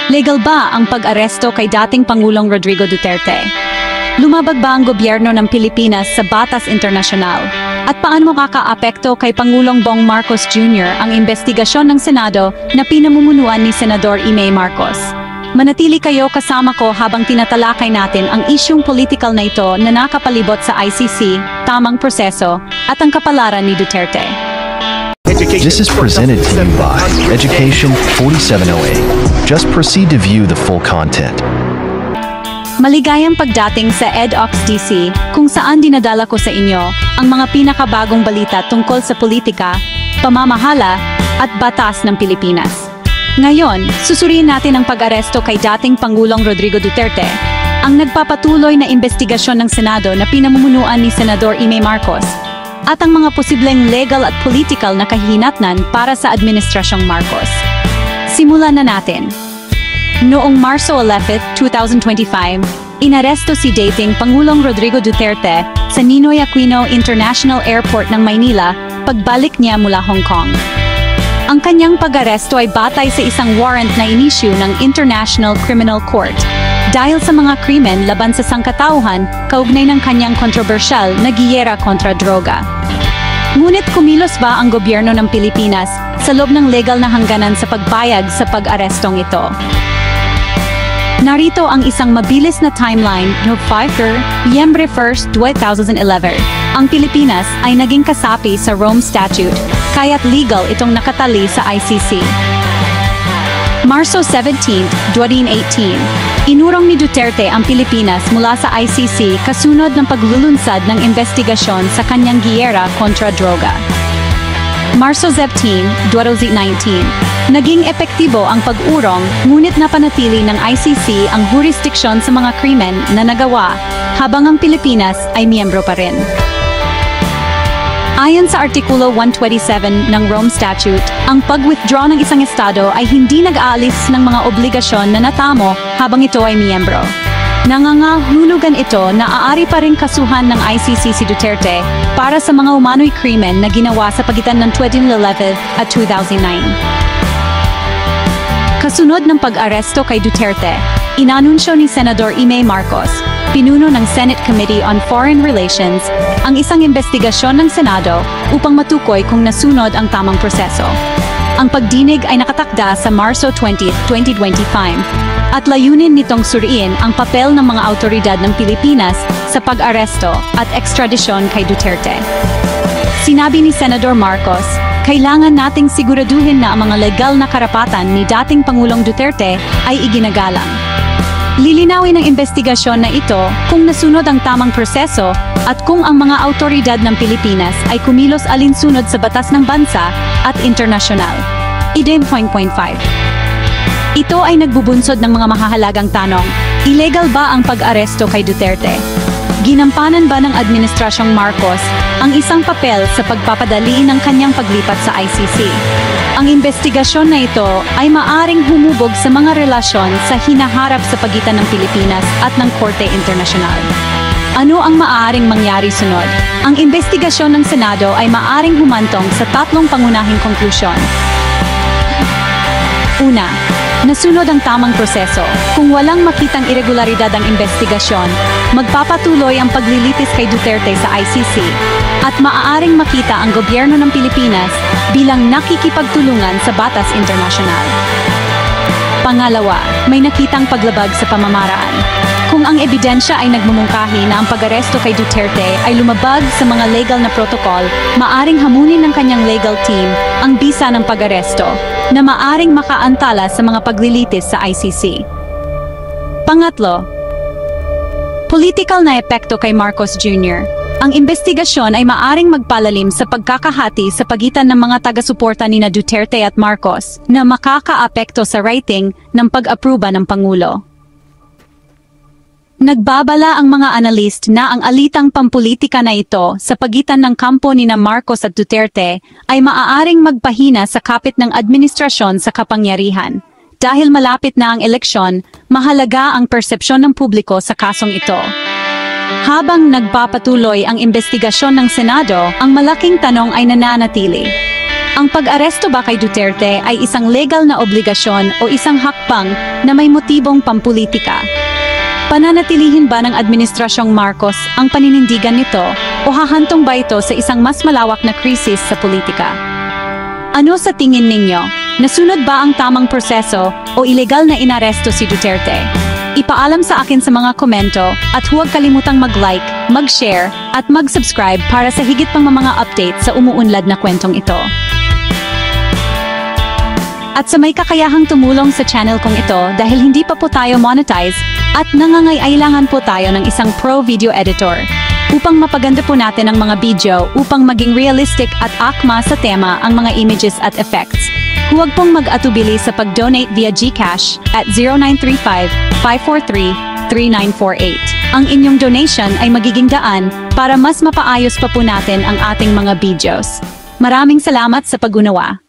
Legal ba ang pag-aresto kay dating Pangulong Rodrigo Duterte? Lumabag ba ang gobyerno ng Pilipinas sa batas internasyonal? At paano makakaapekto kay Pangulong Bong Marcos Jr. ang investigasyon ng Senado na pinamumunuan ni Senador Imay Marcos? Manatili kayo kasama ko habang tinatalakay natin ang isyung politikal na ito na nakapalibot sa ICC, tamang proseso, at ang kapalaran ni Duterte. This is presented to you by Education 4708. Just proceed to view the full content. Maligayang pagdating sa EDOX DC, kung saan dinadala ko sa inyo ang mga pinakabagong balita tungkol sa politika, pamamahala, at batas ng Pilipinas. Ngayon, susuriin natin ang pag-aresto kay dating Pangulong Rodrigo Duterte, ang nagpapatuloy na investigasyon ng Senado na pinamumunuan ni Senador Imay Marcos, at ang mga posibleng legal at political na kahihinatnan para sa Administrasyong Marcos. Simulan na natin. Noong Marso 11, 2025, inaresto si dating Pangulong Rodrigo Duterte sa Ninoy Aquino International Airport ng Maynila pagbalik niya mula Hong Kong. Ang kanyang pag-aresto ay batay sa isang warrant na inisyu ng International Criminal Court dahil sa mga krimen laban sa sangkatauhan kaugnay ng kanyang kontrobersyal na giyera kontra droga. Ngunit kumilos ba ang gobyerno ng Pilipinas sa loob ng legal na hangganan sa pagbayag sa pag-arestong ito? Narito ang isang mabilis na timeline no Nobyembre 1, 2011. Ang Pilipinas ay naging kasapi sa Rome Statute, kaya't legal itong nakatali sa ICC. Marso 17, 2018, inurong ni Duterte ang Pilipinas mula sa ICC kasunod ng paglulunsad ng investigasyon sa kanyang giyera kontra droga. Marso 17, 2019, naging epektibo ang pag-urong ngunit napanatili ng ICC ang jurisdiksyon sa mga krimen na nagawa habang ang Pilipinas ay miyembro pa rin. Ayon sa Artikulo 127 ng Rome Statute, ang pag-withdraw ng isang estado ay hindi nag-aalis ng mga obligasyon na natamo habang ito ay miyembro. Nangangahulugan ito na aari pa rin kasuhan ng ICC si Duterte para sa mga umano'y krimen na ginawa sa pagitan ng 2011 at 2009. Kasunod ng pag-aresto kay Duterte, inanunsyo ni Senador Imay Marcos, pinuno ng Senate Committee on Foreign Relations, ang isang investigasyon ng Senado upang matukoy kung nasunod ang tamang proseso. Ang pagdinig ay nakatakda sa Marso 20, 2025, at layunin nitong suriin ang papel ng mga awtoridad ng Pilipinas sa pag-aresto at ekstradisyon kay Duterte. Sinabi ni Senador Marcos, kailangan nating siguraduhin na ang mga legal na karapatan ni dating Pangulong Duterte ay iginagalang. Lilinawin ng investigasyon na ito kung nasunod ang tamang proseso at kung ang mga awtoridad ng Pilipinas ay kumilos alinsunod sa batas ng bansa at internasyonal. Idem 5.5. Ito ay nagbubunsod ng mga mahahalagang tanong, illegal ba ang pag-aresto kay Duterte? Ginampanan ba ng Administrasyong Marcos ang isang papel sa pagpapadali ng kanyang paglipat sa ICC? Ang investigasyon na ito ay maaring humubog sa mga relasyon sa hinaharap sa pagitan ng Pilipinas at ng Korte Internasyonal. Ano ang maaaring mangyari sunod? Ang investigasyon ng Senado ay maaring humantong sa tatlong pangunahing konklusyon. Una, nasunod ang tamang proseso. Kung walang makitang irregularidad ang investigasyon, magpapatuloy ang paglilitis kay Duterte sa ICC at maaaring makita ang gobyerno ng Pilipinas bilang nakikipagtulungan sa batas internasyonal. Pangalawa, may nakitang paglabag sa pamamaraan. Kung ang ebidensya ay nagmumungkahi na ang pag-aresto kay Duterte ay lumabag sa mga legal na protocol, maaring hamunin ng kanyang legal team ang bisa ng pag-aresto na maaring makaantala sa mga paglilitis sa ICC. Pangatlo, political na epekto kay Marcos Jr. Ang investigasyon ay maaring magpalalim sa pagkakahati sa pagitan ng mga taga-suporta ni Duterte at Marcos na makakaapekto sa rating ng pag-apruba ng Pangulo. Nagbabala ang mga analyst na ang alitang pampolitika na ito sa pagitan ng kampo ni Marcos at Duterte ay maaaring magpahina sa kapit ng administrasyon sa kapangyarihan. Dahil malapit na ang eleksyon, mahalaga ang persepsyon ng publiko sa kasong ito. Habang nagpapatuloy ang investigasyon ng Senado, ang malaking tanong ay nananatili. Ang pag-aresto ba kay Duterte ay isang legal na obligasyon o isang hakbang na may motibong pampulitika? Pananatilihin ba ng Administrasyong Marcos ang paninindigan nito o hahantong ba ito sa isang mas malawak na krisis sa politika? Ano sa tingin ninyo? Nasunod ba ang tamang proseso o ilegal na inaresto si Duterte? Ipaalam sa akin sa mga komento at huwag kalimutang mag-like, mag-share at mag-subscribe para sa higit pang mga update sa umuunlad na kwentong ito. At sa may kakayahang tumulong sa channel kong ito dahil hindi pa po tayo monetize at nangangailangan po tayo ng isang pro video editor upang mapaganda po natin ang mga video upang maging realistic at akma sa tema ang mga images at effects. Huwag pong mag-atubili sa pag-donate via GCash at 0935-543-3948. Ang inyong donation ay magiging daan para mas mapaayos pa po natin ang ating mga videos. Maraming salamat sa pag-unawa.